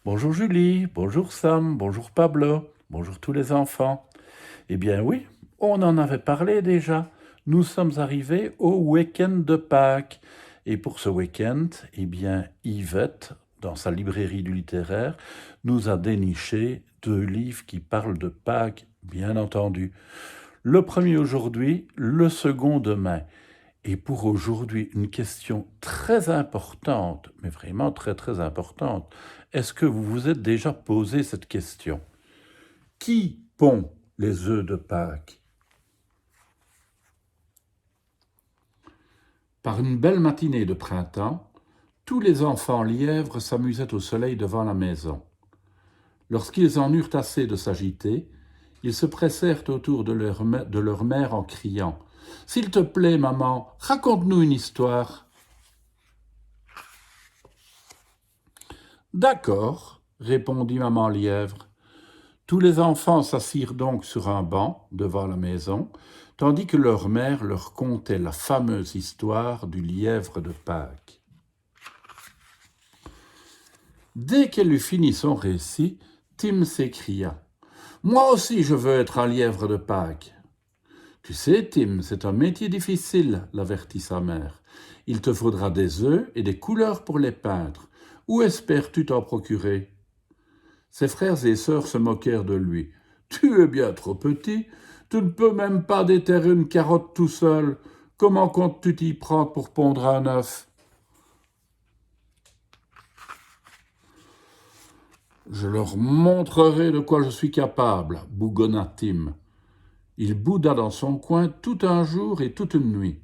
Bonjour Julie, bonjour Sam, bonjour Pablo, bonjour tous les enfants. Eh bien oui, on en avait parlé déjà. Nous sommes arrivés au week-end de Pâques. Et pour ce week-end, eh bien Yvette, dans sa librairie du littéraire, nous a déniché 2 livres qui parlent de Pâques, bien entendu. Le premier aujourd'hui, le second demain. Et pour aujourd'hui, une question très importante, mais vraiment très très importante. Est-ce que vous vous êtes déjà posé cette question? Qui pond les œufs de Pâques? Par une belle matinée de printemps, tous les enfants lièvres s'amusaient au soleil devant la maison. Lorsqu'ils en eurent assez de s'agiter, ils se pressèrent autour de leur mère en criant « S'il te plaît, maman, raconte-nous une histoire !» D'accord, répondit maman lièvre. Tous les enfants s'assirent donc sur un banc devant la maison, tandis que leur mère leur contait la fameuse histoire du lièvre de Pâques. Dès qu'elle eut fini son récit, Tim s'écria « Moi aussi je veux être un lièvre de Pâques !» Tu sais, Tim, c'est un métier difficile, l'avertit sa mère. Il te faudra des œufs et des couleurs pour les peindre. Où espères-tu t'en procurer? Ses frères et sœurs se moquèrent de lui. Tu es bien trop petit, tu ne peux même pas déterrer une carotte tout seul. Comment comptes-tu t'y prendre pour pondre un œuf? Je leur montrerai de quoi je suis capable, bougonna Tim. Il bouda dans son coin tout un jour et toute une nuit.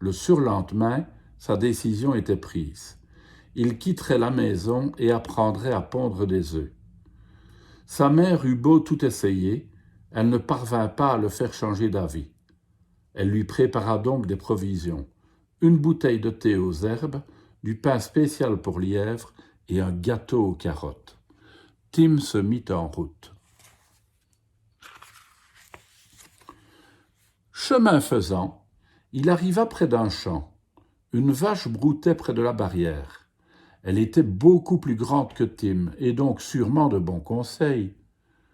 Le surlendemain, sa décision était prise. Il quitterait la maison et apprendrait à pondre des œufs. Sa mère eut beau tout essayer, elle ne parvint pas à le faire changer d'avis. Elle lui prépara donc des provisions, une bouteille de thé aux herbes, du pain spécial pour lièvre et un gâteau aux carottes. Tim se mit en route. Chemin faisant, il arriva près d'un champ. Une vache broutait près de la barrière. Elle était beaucoup plus grande que Tim, et donc sûrement de bons conseils.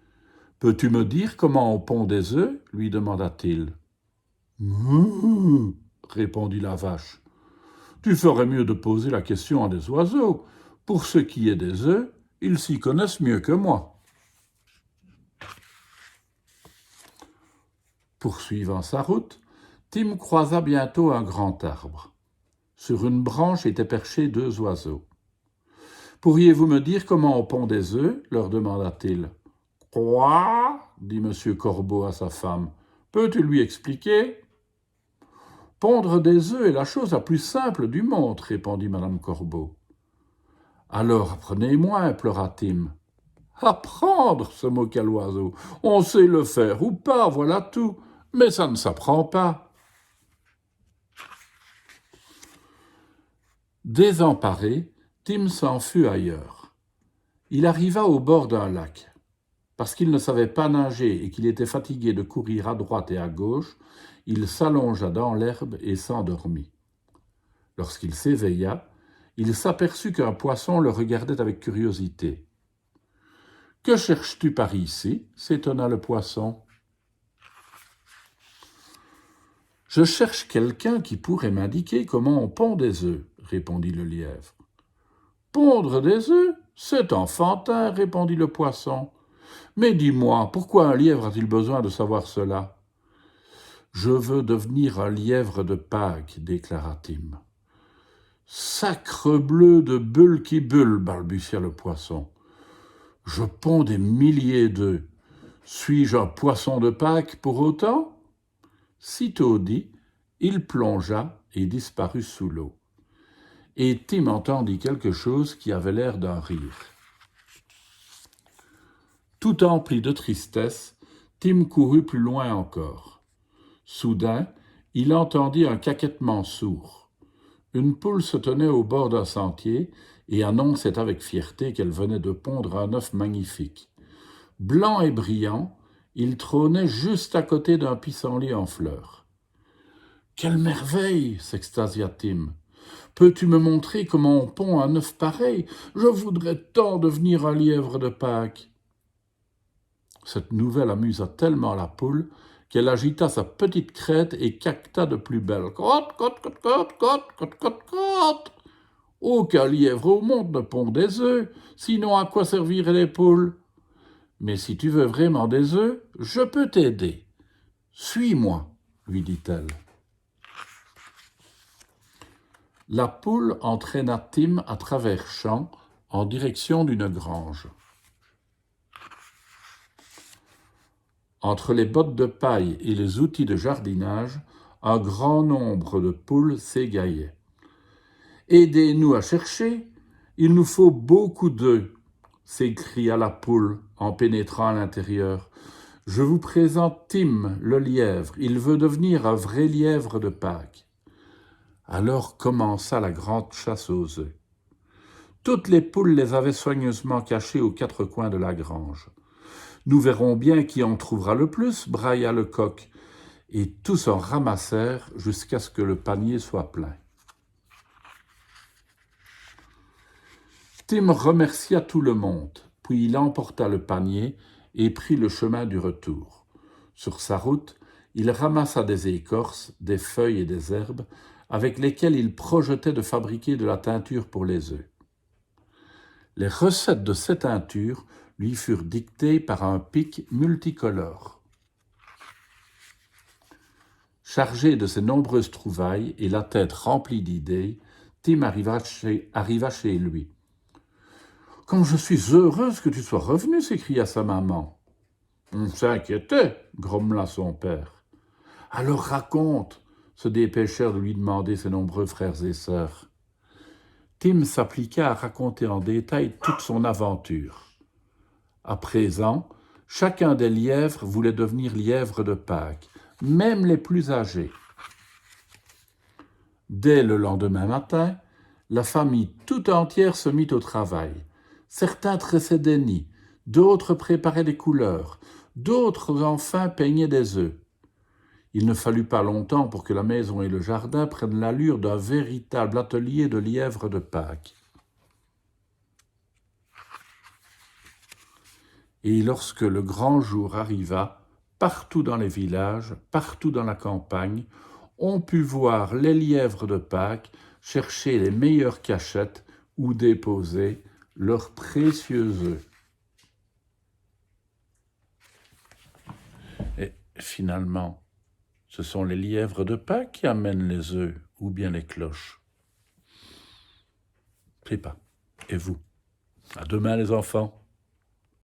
« Peux-tu me dire comment on pond des œufs ?» lui demanda-t-il. « Mouh !» répondit la vache. « Tu ferais mieux de poser la question à des oiseaux. Pour ce qui est des œufs, ils s'y connaissent mieux que moi. » Poursuivant sa route, Tim croisa bientôt un grand arbre. Sur une branche étaient perchés 2 oiseaux. « Pourriez-vous me dire comment on pond des œufs ?» leur demanda-t-il. « Quoi ?» dit M. Corbeau à sa femme. « Peux-tu lui expliquer ?»« Pondre des œufs est la chose la plus simple du monde, » répondit Mme Corbeau. « Alors apprenez-moi, implora Tim. « Apprendre !» se moqua l'oiseau. « On sait le faire ou pas, voilà tout. Mais ça ne s'apprend pas. » Désemparé, Tim s'en fut ailleurs. Il arriva au bord d'un lac. Parce qu'il ne savait pas nager et qu'il était fatigué de courir à droite et à gauche, il s'allongea dans l'herbe et s'endormit. Lorsqu'il s'éveilla, il s'aperçut qu'un poisson le regardait avec curiosité. « Que cherches-tu par ici ?» s'étonna le poisson. « Je cherche quelqu'un qui pourrait m'indiquer comment on pond des œufs, » répondit le lièvre. « Pondre des œufs, c'est enfantin, » répondit le poisson. « Mais dis-moi, pourquoi un lièvre a-t-il besoin de savoir cela ?»« Je veux devenir un lièvre de Pâques, » déclara Tim. « Sacrebleu de bulle qui bulle, » balbutia le poisson. « Je ponds des milliers d'œufs. Suis-je un poisson de Pâques pour autant ?» Sitôt dit, il plongea et disparut sous l'eau. Et Tim entendit quelque chose qui avait l'air d'un rire. Tout empli de tristesse, Tim courut plus loin encore. Soudain, il entendit un caquettement sourd. Une poule se tenait au bord d'un sentier et annonçait avec fierté qu'elle venait de pondre un œuf magnifique. Blanc et brillant, il trônait juste à côté d'un pissenlit en fleurs. « Quelle merveille !» s'extasia Tim. Peux-tu me montrer comment on pond un œuf pareil? Je voudrais tant devenir un lièvre de Pâques. » Cette nouvelle amusa tellement la poule qu'elle agita sa petite crête et cacta de plus belle. « Crotte, crotte, crotte, crotte, crotte, crotte, crotte, crotte. Aucun lièvre au monde ne pond des œufs, sinon à quoi serviraient les poules? Mais si tu veux vraiment des œufs, je peux t'aider. Suis-moi, lui dit-elle. La poule entraîna Tim à travers champs en direction d'une grange. Entre les bottes de paille et les outils de jardinage, un grand nombre de poules s'égaillaient. « Aidez-nous à chercher, il nous faut beaucoup d'œufs !» s'écria la poule en pénétrant à l'intérieur. « Je vous présente Tim, le lièvre, il veut devenir un vrai lièvre de Pâques. » Alors commença la grande chasse aux œufs. Toutes les poules les avaient soigneusement cachés aux quatre coins de la grange. « Nous verrons bien qui en trouvera le plus, » brailla le coq, et tous en ramassèrent jusqu'à ce que le panier soit plein. Tim remercia tout le monde, puis il emporta le panier et prit le chemin du retour. Sur sa route, il ramassa des écorces, des feuilles et des herbes, avec lesquelles il projetait de fabriquer de la teinture pour les œufs. Les recettes de ces teintures lui furent dictées par un pic multicolore. Chargé de ses nombreuses trouvailles et la tête remplie d'idées, Tim arriva chez lui. « Comme je suis heureuse que tu sois revenu !» s'écria sa maman. « On s'inquiétait !» grommela son père. « Alors raconte !» se dépêchèrent de lui demander ses nombreux frères et sœurs. Tim s'appliqua à raconter en détail toute son aventure. À présent, chacun des lièvres voulait devenir lièvre de Pâques, même les plus âgés. Dès le lendemain matin, la famille tout entière se mit au travail. Certains tressaient des nids, d'autres préparaient des couleurs, d'autres enfin peignaient des œufs. Il ne fallut pas longtemps pour que la maison et le jardin prennent l'allure d'un véritable atelier de lièvres de Pâques. Et lorsque le grand jour arriva, partout dans les villages, partout dans la campagne, on put voir les lièvres de Pâques chercher les meilleures cachettes où déposer leurs précieux œufs. Et finalement, ce sont les lièvres de Pâques qui amènent les œufs ou bien les cloches. Je sais pas. Et vous? À demain les enfants.